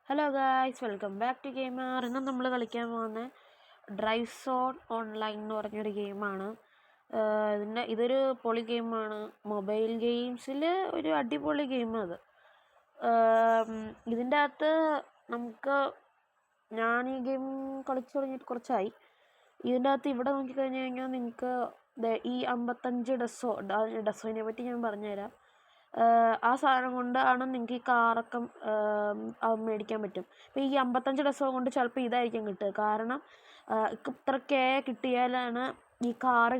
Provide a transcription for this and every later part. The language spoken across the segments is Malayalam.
Hello guys, welcome back to gamer. ഇന്ന് നമ്മൾ കളിക്കാൻ പോകുന്ന ഡ്രൈവ് സോൺ ഓൺലൈൻ എന്ന് പറഞ്ഞൊരു ഗെയിമാണ്. ഇതൊരു പൊളി ഗെയിമാണ്. മൊബൈൽ ഗെയിംസിൽ ഒരു അടിപൊളി ഗെയിമാണ് അത്. ഇതിൻ്റെ അകത്ത് നമുക്ക് ഞാൻ ഈ ഗെയിം കളിച്ചു തുടങ്ങിയിട്ട് കുറച്ചായി. ഇതിൻ്റെ അകത്ത് ഇവിടെ നോക്കിക്കഴിഞ്ഞ് കഴിഞ്ഞാൽ നിങ്ങൾക്ക് ഈ 55 ഡെസോനെ പറ്റി ഞാൻ പറഞ്ഞുതരാം. ആ സാധനം കൊണ്ടാണ് നിങ്ങൾക്ക് ഈ കാറൊക്കെ മേടിക്കാൻ പറ്റും. ഇപ്പോൾ ഈ 55 ഡെസോ കൊണ്ട് ചിലപ്പോൾ ഇതായിരിക്കും കിട്ടുക. കാരണം ഇത്രക്കേ കിട്ടിയാലാണ് ഈ കാറ്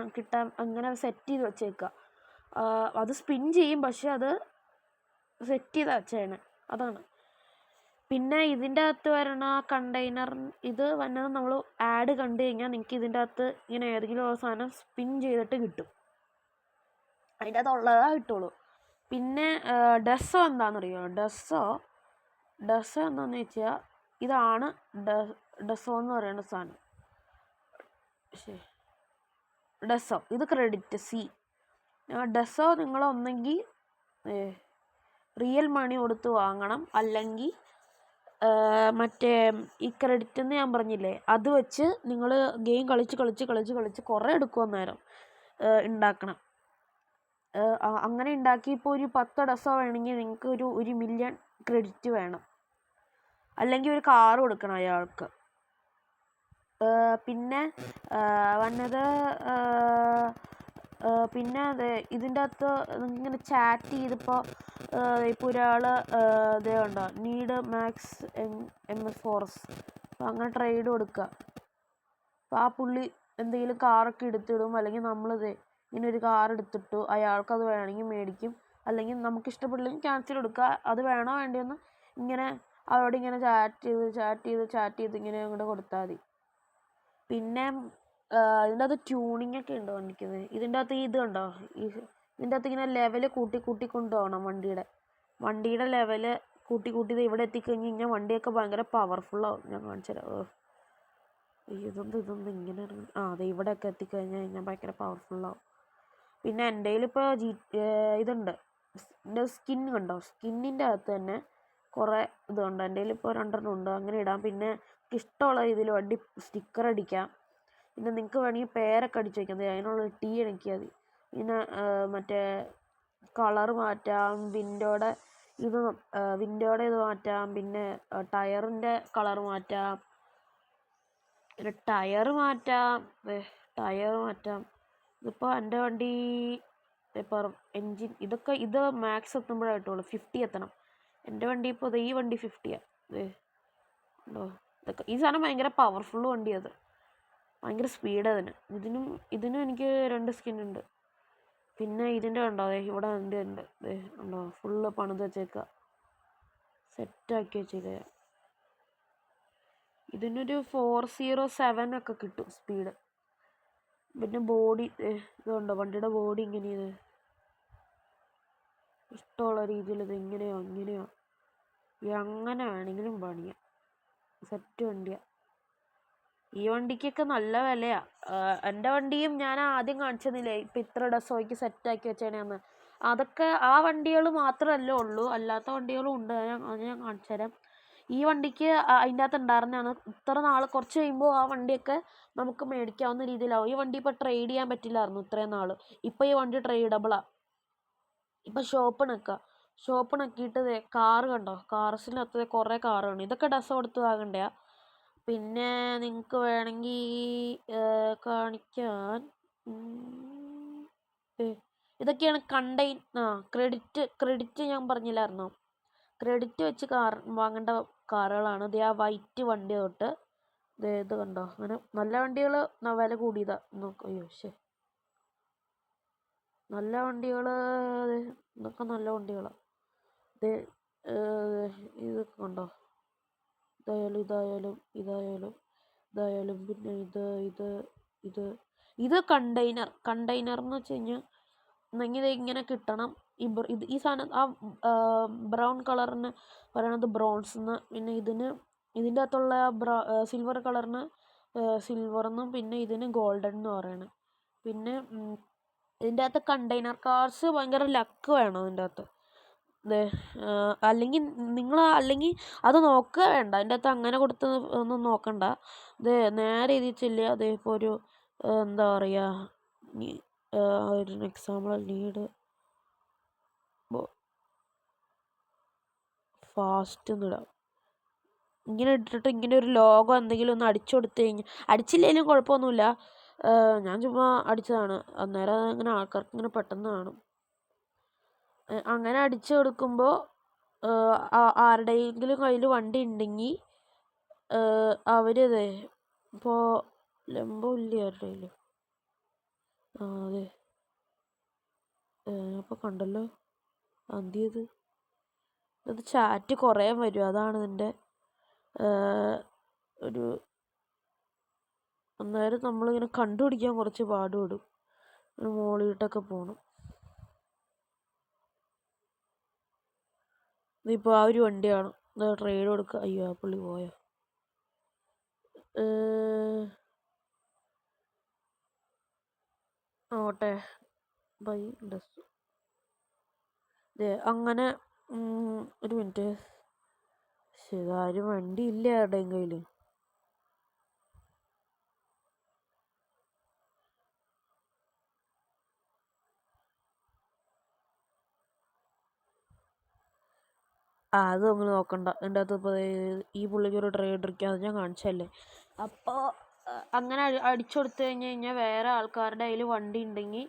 കിട്ടാൻ അങ്ങനെ സെറ്റ് ചെയ്ത് വെച്ചേക്കുക. അത് സ്പിൻ ചെയ്യും, പക്ഷെ അത് സെറ്റ് ചെയ്ത് വെച്ചേനെ, അതാണ്. പിന്നെ ഇതിൻ്റെ അകത്ത് വരണ കണ്ടെയ്നർ ഇത് വന്നത് നമ്മൾ ആഡ് കണ്ടു കഴിഞ്ഞാൽ നിങ്ങൾക്ക് ഇതിൻ്റെ അകത്ത് ഇങ്ങനെ ഏതെങ്കിലും ഒരു സാധനം സ്പിൻ ചെയ്തിട്ട് കിട്ടും. അതിൻ്റെ അകത്ത് ഉള്ളതാ കിട്ടുള്ളൂ. പിന്നെ ഡെസോ എന്താണെന്നറിയോ? ഡെസോ എന്താണെന്ന് വെച്ചാൽ ഇതാണ് ഡെസോ എന്ന് പറയുന്ന സാധനം. ഡെസോ ഇത് ക്രെഡിറ്റ് സി. ഡെസോ നിങ്ങളൊന്നെങ്കിൽ റിയൽ മണി കൊടുത്ത് വാങ്ങണം, അല്ലെങ്കിൽ മറ്റേ ഈ ക്രെഡിറ്റ് എന്ന് ഞാൻ പറഞ്ഞില്ലേ, അത് വെച്ച് നിങ്ങൾ ഗെയിം കളിച്ച് കുറേ എടുക്കും നേരം ഉണ്ടാക്കണം. അങ്ങനെ ഉണ്ടാക്കി ഇപ്പോൾ ഒരു 10 ഡെസോ വേണമെങ്കിൽ നിങ്ങൾക്ക് ഒരു 1 മില്യൺ ക്രെഡിറ്റ് വേണം, അല്ലെങ്കിൽ ഒരു കാറ് കൊടുക്കണം അയാൾക്ക്. പിന്നെ വന്നത് പിന്നെ ഇതിൻ്റെ അകത്ത് ഇങ്ങനെ ചാറ്റ് ചെയ്തിപ്പോൾ ഒരാൾ ഇതേ ഉണ്ടോ നീഡ് മാക്സ് MS4S, അപ്പോൾ അങ്ങനെ ട്രേഡ് കൊടുക്കുക. അപ്പോൾ ആ പുള്ളി എന്തെങ്കിലും കാറൊക്കെ എടുത്തിടും, അല്ലെങ്കിൽ നമ്മളിത് ഇങ്ങനെ ഒരു കാർ എടുത്തിട്ടു, അയാൾക്കത് വേണമെങ്കിൽ മേടിക്കും, അല്ലെങ്കിൽ നമുക്ക് ഇഷ്ടപ്പെടില്ലെങ്കിൽ ക്യാൻസൽ കൊടുക്കുക. അത് വേണോ വേണ്ടിയെന്ന് ഇങ്ങനെ അവരോട് ഇങ്ങനെ ചാറ്റ് ചെയ്ത് ഇങ്ങനെ അങ്ങോട്ട് കൊടുത്താൽ മതി. പിന്നെ ഇതിൻ്റെ അകത്ത് ട്യൂണിങ് ഒക്കെ ഉണ്ടോ വണ്ടിക്കത്? ഇതിൻ്റെ അകത്ത് ഇത് കണ്ടോ, ഇതിൻ്റെ അകത്ത് ഇങ്ങനെ ലെവല് കൂട്ടി കൊണ്ടുപോകണം. വണ്ടിയുടെ ലെവല് കൂട്ടി ഇവിടെ എത്തിക്കഴിഞ്ഞ് കഴിഞ്ഞാൽ വണ്ടിയൊക്കെ ഭയങ്കര പവർഫുള്ളാവും. ഞാൻ കാണിച്ചു തരാം. ഇതൊന്നും ഇങ്ങനെ അതെ ഇവിടെയൊക്കെ എത്തിക്കഴിഞ്ഞാൽ ഭയങ്കര പവർഫുള്ളാവും. പിന്നെ എൻ്റെ കയ്യിലിപ്പോൾ ഇതുണ്ട്, എൻ്റെ സ്കിൻ കണ്ടോ, സ്കിന്നിൻ്റെ അകത്ത് തന്നെ കുറേ ഇതുണ്ട്. എൻ്റെ കയ്യിലിപ്പോൾ 2 ഉണ്ട്. അങ്ങനെ ഇടാം. പിന്നെ ഇഷ്ടമുള്ള രീതിയിൽ വണ്ടി സ്റ്റിക്കർ അടിക്കാം. പിന്നെ നിങ്ങൾക്ക് വേണമെങ്കിൽ പേരൊക്കെ അടിച്ച് വയ്ക്കാം. അതിനുള്ള ടീ അടിക്കിയാൽ മതി. പിന്നെ മറ്റേ കളർ മാറ്റാം, വിൻഡോയുടെ ഇത് മാറ്റാം, പിന്നെ ടയറിൻ്റെ കളർ മാറ്റാം, പിന്നെ ടയർ മാറ്റാം. ഇതിപ്പോൾ എൻ്റെ വണ്ടി ഇപ്പോൾ എൻജിൻ ഇത് മാക്സ് എത്തുമ്പോഴായിട്ടുള്ളൂ, 50 എത്തണം. എൻ്റെ വണ്ടി ഇപ്പോൾ ഈ വണ്ടി 50ആണ്. ഉണ്ടോ ഈ സാധനം ഭയങ്കര പവർഫുൾ വണ്ടിയത്, ഭയങ്കര സ്പീഡ് അതിന്. ഇതിനും എനിക്ക് 2 സ്കിൻ ഉണ്ട്. പിന്നെ ഇതിൻ്റെ ഉണ്ടോ ഇവിടെ എൻ്റെ ഉണ്ട് ഉണ്ടോ, ഫുള്ള് പണിത് വെച്ചേക്കുക, സെറ്റാക്കി വെച്ചേക്കുക. ഇതിനൊരു 407 ഒക്കെ കിട്ടും സ്പീഡ്. പിന്നെ ബോഡി ഇതുണ്ടോ, വണ്ടിയുടെ ബോഡി ഇങ്ങനെയത് ഇഷ്ടമുള്ള രീതിയിൽ ഇത് ഇങ്ങനെയോ എങ്ങനെ വേണമെങ്കിലും പണിയാം. സെറ്റ് വണ്ടിയാണ്. ഈ വണ്ടിക്കൊക്കെ നല്ല വിലയാണ്. എൻ്റെ വണ്ടിയും ഞാൻ ആദ്യം കാണിച്ചതില്ലേ ഇപ്പം ഇത്ര ഡെസോയ്ക്ക് സെറ്റാക്കി വെച്ചേനെന്ന്, അതൊക്കെ ആ വണ്ടികൾ മാത്രമല്ലേ ഉള്ളൂ, അല്ലാത്ത വണ്ടികളും ഉണ്ട്. അത് ഞാൻ കാണിച്ചു തരാം. ഈ വണ്ടിക്ക് അതിൻ്റെ അകത്ത് ഉണ്ടായിരുന്നതാണ്. ഇത്ര നാൾ കുറച്ച് കഴിയുമ്പോൾ ആ വണ്ടിയൊക്കെ നമുക്ക് മേടിക്കാവുന്ന രീതിയിലാവും. ഈ വണ്ടി ഇപ്പോൾ ട്രേഡ് ചെയ്യാൻ പറ്റില്ലായിരുന്നു ഇത്രയും നാൾ. ഇപ്പോൾ ഈ വണ്ടി ട്രേഡബിളാണ്. ഇപ്പം ഷോപ്പ് നക്കിയിട്ട് കാറ് കണ്ടോ, കാർസിനകത്ത് കുറേ കാറാണ്. ഇതൊക്കെ ഡെസോ കൊടുത്ത് വാങ്ങണ്ടയാ. പിന്നെ നിങ്ങൾക്ക് വേണമെങ്കിൽ കാണിക്കാൻ ഇതൊക്കെയാണ് ക്രെഡിറ്റ് ഞാൻ പറഞ്ഞില്ലായിരുന്നോ, ക്രെഡിറ്റ് വെച്ച് വാങ്ങേണ്ട കാറുകളാണ്. ഇത് ആ വൈറ്റ് വണ്ടി തൊട്ട് ഇത് കണ്ടോ, അങ്ങനെ നല്ല വണ്ടികൾ വില കൂടിയതാ. അയ്യോ നല്ല വണ്ടികൾ, ഇതൊക്കെ നല്ല വണ്ടികളാണ്. ഇതൊക്കെ കണ്ടോ, ഇതായാലും പിന്നെ ഇത് കണ്ടെയ്നർ എന്ന് വെച്ച് കഴിഞ്ഞാൽ ഇത് ഇങ്ങനെ കിട്ടണം. ഈ സാധനം ആ ബ്രൗൺ കളറിന് പറയണത് ബ്രോൺസ് എന്ന്, പിന്നെ ഇതിൻ്റെ അകത്തുള്ള സിൽവർ കളറിന് സിൽവർ എന്നും, പിന്നെ ഇതിന് ഗോൾഡൻ എന്ന് പറയണം. പിന്നെ ഇതിൻ്റെ അകത്ത് കണ്ടെയ്നർ കാർസ് ഭയങ്കര ലക്ക് വേണം. ഇതിൻ്റെ അകത്ത് ദേ അല്ലെങ്കിൽ അല്ലെങ്കിൽ അത് നോക്കുക വേണ്ട, അതിൻ്റെ അകത്ത് അങ്ങനെ കൊടുത്ത് ഒന്നും നോക്കണ്ട. നേരെ ഇതിൽ ചെല്ലുക. ഇപ്പോൾ ഒരു എന്താ പറയുക, ഒരു എക്സാമ്പിൾ നീഡ് ഫാസ്റ്റ് എന്നിടാം. ഇങ്ങനെ ഇട്ടിട്ട് ഇങ്ങനെ ഒരു ലോഗോ എന്തെങ്കിലും ഒന്ന് അടിച്ചു കൊടുത്തു കഴിഞ്ഞാൽ, അടിച്ചില്ലെങ്കിലും കുഴപ്പമൊന്നുമില്ല, ഞാൻ ചുമ്മാ അടിച്ചതാണ്, അന്നേരം ഇങ്ങനെ ആൾക്കാർക്ക് ഇങ്ങനെ പെട്ടെന്ന് കാണും. അങ്ങനെ അടിച്ചു കൊടുക്കുമ്പോൾ ആരുടെയെങ്കിലും കയ്യിൽ വണ്ടി ഉണ്ടെങ്കിൽ അവരതേ ഇപ്പോൾ ലംബമില്ലേ ആരുടെ കയ്യിൽ, അതെ അപ്പോൾ കണ്ടല്ലോ എന്ത് ഇത് ചാറ്റ് കുറേ വരും, അതാണ് ഇതിൻ്റെ ഒരു അന്നേരം നമ്മളിങ്ങനെ കണ്ടുപിടിക്കാൻ കുറച്ച് പാടുപെടും. മോളിലോട്ടൊക്കെ പോകണം. ഇതിപ്പോൾ ആ ഒരു വണ്ടിയാണ്, ട്രേഡ് കൊടുക്കുക. അയ്യോ ആ പുള്ളി പോയോ? ഓട്ടെ ബൈ ഡസ് അങ്ങനെ. ഒരു മിനിറ്റ്, ശരിയാരും വണ്ടി ഇല്ല ആരുടെയും കയ്യിൽ. അത് നമ്മൾ നോക്കണ്ട. എൻ്റെ അകത്ത് ഇപ്പോൾ ഈ പുള്ളിക്ക് ഒരു ട്രേഡ് ഇരിക്കുക, അത് ഞാൻ കാണിച്ചല്ലേ. അപ്പോൾ അങ്ങനെ അടിച്ചു കൊടുത്തു കഴിഞ്ഞാൽ വേറെ ആൾക്കാരുടെ കയ്യിൽ വണ്ടി ഉണ്ടെങ്കിൽ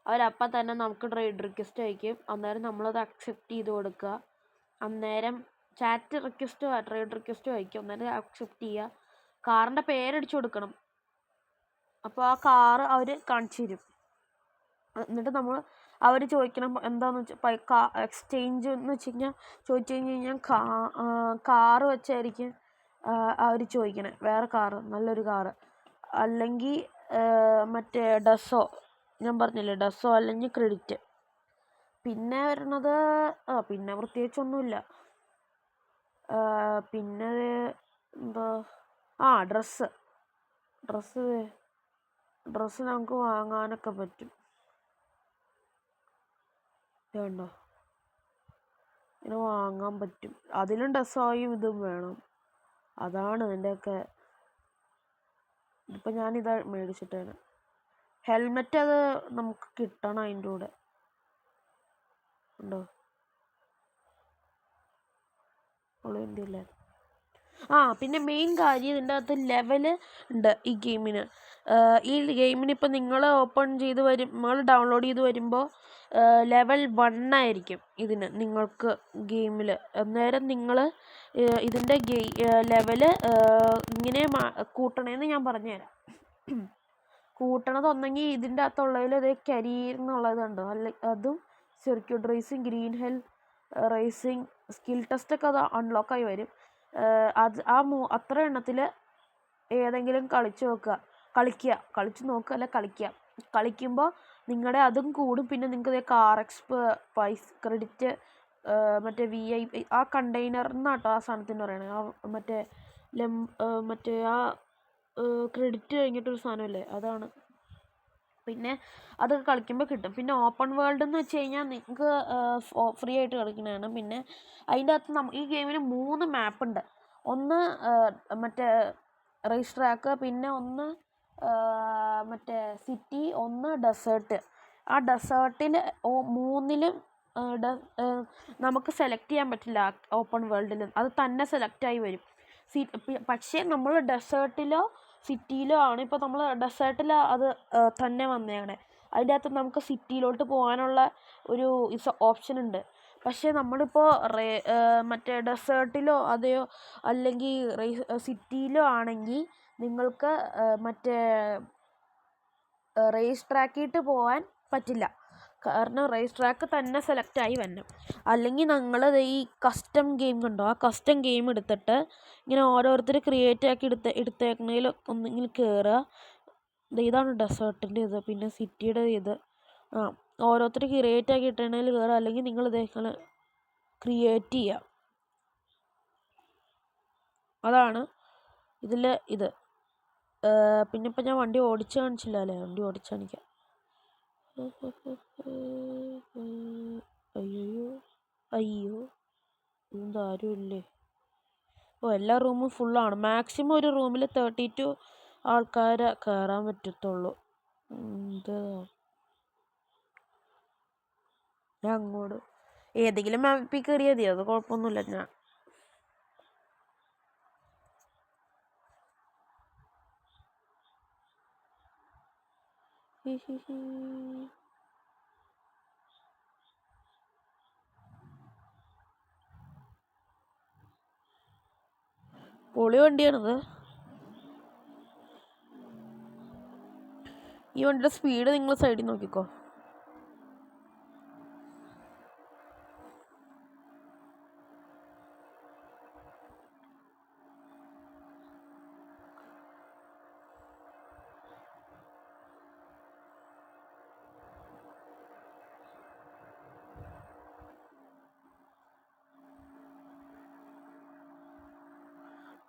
അവരപ്പം തന്നെ നമുക്ക് ട്രേഡ് റിക്വസ്റ്റ് അയക്കും. അന്നേരം നമ്മളത് അക്സെപ്റ്റ് ചെയ്ത് കൊടുക്കുക. അന്നേരം ചാറ്റ് റിക്വസ്റ്റോ ട്രേഡ് റിക്വസ്റ്റോ അയക്കും. അന്നേരം അക്സെപ്റ്റ് ചെയ്യുക. കാറിൻ്റെ പേരടിച്ചു കൊടുക്കണം. അപ്പോൾ ആ കാറ് അവർ കാണിച്ചു തരും. എന്നിട്ട് അവർ ചോദിക്കണം എന്താണെന്ന് വെച്ചാൽ എക്സ്ചേഞ്ച് എന്ന് വെച്ച് കഴിഞ്ഞാൽ ചോദിച്ചു കഴിഞ്ഞാൽ കാറ് വെച്ചായിരിക്കും അവർ ചോദിക്കണേ, വേറെ കാറ്, നല്ലൊരു കാറ്. അല്ലെങ്കിൽ മറ്റേ ഡസോ, ഞാൻ പറഞ്ഞില്ലേ ഡസോ അല്ലെങ്കിൽ ക്രെഡിറ്റ്. പിന്നെ വരുന്നത് പിന്നെ പ്രത്യേകിച്ചൊന്നുമില്ല. പിന്നെ എന്താ ഡ്രസ്സ് നമുക്ക് വാങ്ങാനൊക്കെ പറ്റും. വേണ്ടോ, ഇങ്ങനെ വാങ്ങാൻ പറ്റും. അതിലും ഡ്രസ്സായും ഇതും വേണം, അതാണ് ഇതിൻ്റെയൊക്കെ. ഇപ്പം ഞാനിതാ മേടിച്ചിട്ടാണ്. ഹെൽമെറ്റ് അത് നമുക്ക് കിട്ടണം അതിൻ്റെ കൂടെ. ഉണ്ടോ? ഉള്ളില്ല. പിന്നെ മെയിൻ കാര്യം ഇതിൻ്റെ അകത്ത് ലെവല് ഉണ്ട് ഈ ഗെയിമിന്. ഇപ്പം നിങ്ങൾ ഓപ്പൺ ചെയ്ത് നിങ്ങൾ ഡൗൺലോഡ് ചെയ്ത് വരുമ്പോൾ ലെവൽ 1 ആയിരിക്കും ഇതിന് നിങ്ങൾക്ക് ഗെയിമിൽ. അന്നേരം നിങ്ങൾ ഇതിൻ്റെ ലെവല് ഇങ്ങനെ കൂട്ടണമെന്ന് ഞാൻ പറഞ്ഞുതരാം. കൂട്ടണത് ഒന്നെങ്കിൽ ഇതിൻ്റെ അകത്തുള്ളതിൽ കരിയർ എന്നുള്ളതുണ്ടോ, അതും circuit racing, green hell racing, skill ടെസ്റ്റൊക്കെ അത് അൺലോക്കായി വരും. അത് അത്ര എണ്ണത്തിൽ ഏതെങ്കിലും കളിച്ചു നോക്കുക, അല്ല കളിക്കുമ്പോൾ നിങ്ങളുടെ അതും കൂടും. പിന്നെ നിങ്ങൾക്ക് കാർ എക്സ്പ്, പൈസ ക്രെഡിറ്റ്, മറ്റേ VIP ആ കണ്ടെയ്നറിനാട്ടോ ആ സാധനത്തിന് പറയണേ. മറ്റേ ആ ക്രെഡിറ്റ് കഴിഞ്ഞിട്ടൊരു സാധനമില്ലേ, അതാണ്. പിന്നെ അതൊക്കെ കളിക്കുമ്പോൾ കിട്ടും. പിന്നെ ഓപ്പൺ വേൾഡ് എന്ന് വെച്ച് കഴിഞ്ഞാൽ നിങ്ങൾക്ക് ഫ്രീ ആയിട്ട് കളിക്കുന്നതാണ്. പിന്നെ അതിൻ്റെ അകത്ത് ഈ ഗെയിമിന് 3 മാപ്പുണ്ട്. ഒന്ന് മറ്റേ റേസ് ട്രാക്ക്, പിന്നെ ഒന്ന് മറ്റേ സിറ്റി, ഒന്ന് ഡെസേർട്ട്. ആ ഡെസേർട്ടിൽ 3ലും നമുക്ക് സെലക്ട് ചെയ്യാൻ പറ്റില്ല. ഓപ്പൺ വേൾഡിലും അത് തന്നെ സെലക്റ്റായി വരും. പക്ഷേ നമ്മൾ ഡെസേർട്ടിലോ സിറ്റിയിലോ ആണ്. ഇപ്പോൾ നമ്മൾ ഡെസേർട്ടിൽ അത് തന്നെ വന്നേക്കണേ. അതിൻ്റെ അകത്ത് നമുക്ക് സിറ്റിയിലോട്ട് പോകാനുള്ള ഒരു ഓപ്ഷൻ ഉണ്ട്. പക്ഷേ നമ്മളിപ്പോൾ മറ്റേ ഡെസേർട്ടിലോ അതെയോ അല്ലെങ്കിൽ സിറ്റിയിലോ ആണെങ്കിൽ നിങ്ങൾക്ക് മറ്റേ റേസ് ട്രാക്കിയിട്ട് പോകാൻ പറ്റില്ല. കാരണം റേസ് ട്രാക്ക് തന്നെ സെലക്റ്റായി വരണം. അല്ലെങ്കിൽ ഞങ്ങൾ ഈ കസ്റ്റം ഗെയിം കണ്ടോ, ആ കസ്റ്റം ഗെയിം എടുത്തിട്ട് ഇങ്ങനെ ഓരോരുത്തർ ക്രിയേറ്റ് ആക്കി എടുത്തേക്കണേൽ ഒന്നിങ്ങനെ കയറുക. ഇതാണ് ഡെസേർട്ടിൻ്റെ ഇത്. പിന്നെ സിറ്റിയുടെ ഇത് ഓരോരുത്തർ ക്രിയേറ്റ് ആക്കി ഇട്ടണേൽ കയറുക. അല്ലെങ്കിൽ നിങ്ങൾ ഇതേക്കാൾ ക്രിയേറ്റ് ചെയ്യുക. അതാണ് ഇതിൽ ഇത്. പിന്നെ ഇപ്പം ഞാൻ വണ്ടി ഓടിച്ച് കാണിച്ചില്ല അല്ലേ, വണ്ടി ഓടിച്ച് കാണിക്കാം. അയ്യോ അയ്യോ, ഇതാരും ഇല്ലേ? ഓ, എല്ലാ റൂമും ഫുള്ളാണ്. മാക്സിമം ഒരു റൂമിൽ 32 ആൾക്കാരെ കയറാൻ പറ്റത്തുള്ളൂ. ഇത് ഞാൻ അങ്ങോട്ട് ഏതെങ്കിലും മാപ്പിൽ കയറിയാൽ മതി, അത് കുഴപ്പമൊന്നുമില്ല. ഞാൻ പൊളി വണ്ടിയാണത്. ഈ വണ്ടിയുടെ സ്പീഡ് നിങ്ങൾ സൈഡിൽ നോക്കിക്കോ.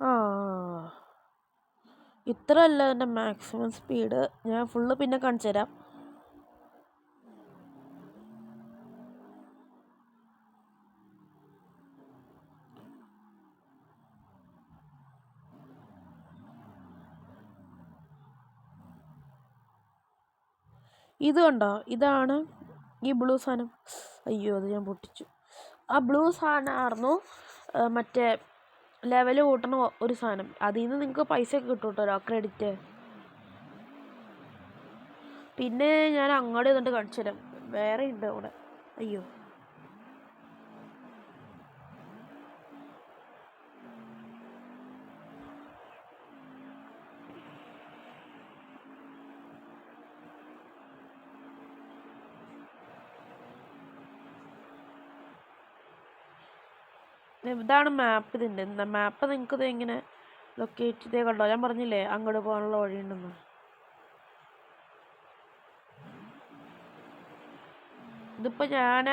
ആ, ഇത്ര അല്ല എൻ്റെ മാക്സിമം സ്പീഡ്. ഞാൻ ഫുള്ള് പിന്നെ കാണിച്ചു തരാം. ഇത് കണ്ടോ, ഇതാണ് ഈ ബ്ലൂ സാധനം. അയ്യോ, അത് ഞാൻ പൊട്ടിച്ചു. ആ ബ്ലൂ സാധനമായിരുന്നു മറ്റേ ലെവൽ കൂട്ടണ ഒരു സാധനം. അതിൽ നിന്ന് നിങ്ങൾക്ക് പൈസ ഒക്കെ കിട്ടും കേട്ടോ, ക്രെഡിറ്റ്. പിന്നെ ഞാൻ അങ്ങോട്ട് എന്നിട്ട് കാണിച്ചു തരാം, വേറെ ഉണ്ട് അവിടെ. അയ്യോ, ഇതാണ് മാപ്പ്. ഇതിൻ്റെ എന്താ മാപ്പ് നിങ്ങൾക്ക് ഇത് ഇങ്ങനെ ലൊക്കേറ്റ് ചെയ്തേ കണ്ടോ. ഞാൻ പറഞ്ഞില്ലേ അങ്ങോട്ട് പോകാനുള്ള വഴിയുണ്ടെന്ന്. ഇതിപ്പോൾ ഞാൻ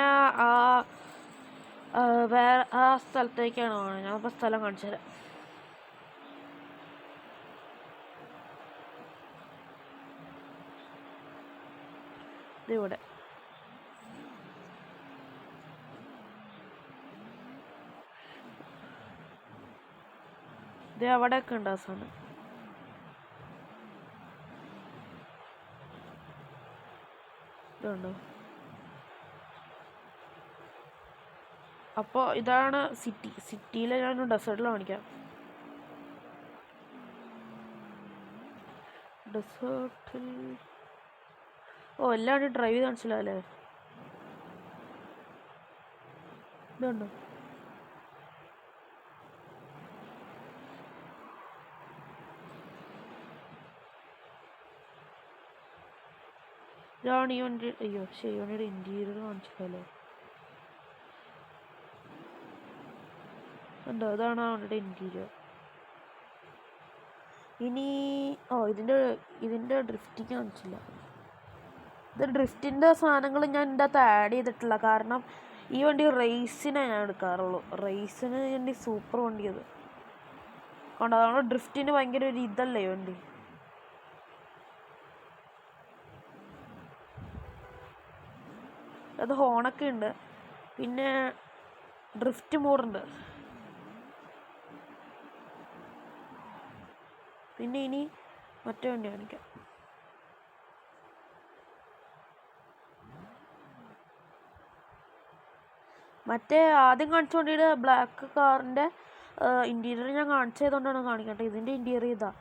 വേറെ ആ സ്ഥലത്തേക്കാണ് പോകുന്നത്. ഞാനിപ്പോൾ സ്ഥലം കാണിച്ചു തരാം. ഇതിവിടെ ഇത് അവിടെയൊക്കെ ഉണ്ട് ആ സാധനം. ഇതുണ്ടോ? അപ്പോൾ ഇതാണ് സിറ്റിയിലെ ഞാൻ ഡെസേർട്ടിൽ കാണിക്കാം. ഡെസേർട്ടിൽ എല്ലാവരും ഡ്രൈവ് ചെയ്ത് കാണിച്ചില്ലേ? ഇതുണ്ടോ? ഇതാണ് ഈ വണ്ടി. അയ്യോ, ശരി, വണ്ടിയുടെ ഇൻറ്റീരിയർ കാണിച്ചില്ലല്ലോ. ഉണ്ടോ? ഇതാണ് ആ വണ്ടിയുടെ ഇൻറ്റീരിയർ. ഇനി ഇതിൻ്റെ ഡ്രിഫ്റ്റിങ് കാണിച്ചില്ല. ഇത് ഡ്രിഫ്റ്റിൻ്റെ സാധനങ്ങൾ ഞാൻ ഇതിൻ്റെ അകത്ത് ആഡ് ചെയ്തിട്ടില്ല. കാരണം ഈ വണ്ടി റേസിനെ ഞാൻ എടുക്കാറുള്ളൂ. റേസിന് വേണ്ടി സൂപ്പർ വണ്ടി അത് കണ്ടോ. അതാണ് ഡ്രിഫ്റ്റിന് ഭയങ്കര ഒരു ഇതല്ലേ വണ്ടി. അത് ഹോണൊക്കെ ഉണ്ട്. പിന്നെ ഡ്രിഫ്റ്റ് മോഡുണ്ട്. പിന്നെ ഇനി മറ്റേ വണ്ടി കാണിക്കാം. മറ്റേ ആദ്യം കാണിച്ച വണ്ടിയുടെ ബ്ലാക്ക് കാറിൻ്റെ ഇൻറ്റീരിയർ ഞാൻ കാണിച്ചതുകൊണ്ടാണ് കാണിക്കട്ടെ. ഇതിൻ്റെ ഇൻറ്റീരിയർ ഇതാ.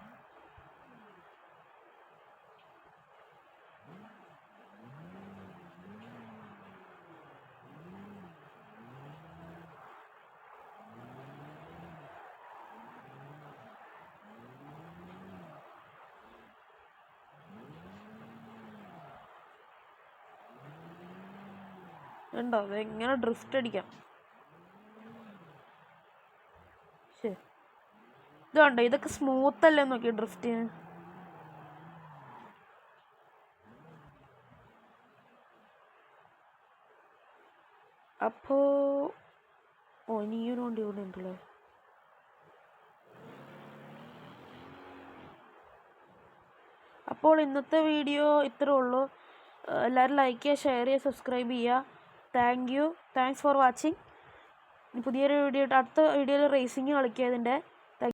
ഉണ്ടോ? അതെങ്ങനെ ഡ്രിഫ്റ്റ് അടിക്കാം. ശരി, ഇത് കണ്ടോ, ഇതൊക്കെ സ്മൂത്ത് അല്ലേ നോക്കി ഡ്രിഫ്റ്റിന്. അപ്പോൾ ഇനിയൊരു വണ്ടി കൂടെ ഉണ്ടല്ലേ. അപ്പോൾ ഇന്നത്തെ വീഡിയോ ഇത്രേ ഉള്ളൂ. എല്ലാവരും ലൈക്ക് ചെയ്യുക, ഷെയർ ചെയ്യുക, സബ്സ്ക്രൈബ് ചെയ്യുക. Thanks for watching. പുതിയൊരു വീഡിയോ അടുത്ത വീഡിയോയിൽ റേസിങ് കളിക്കുക ഇതിൻ്റെ.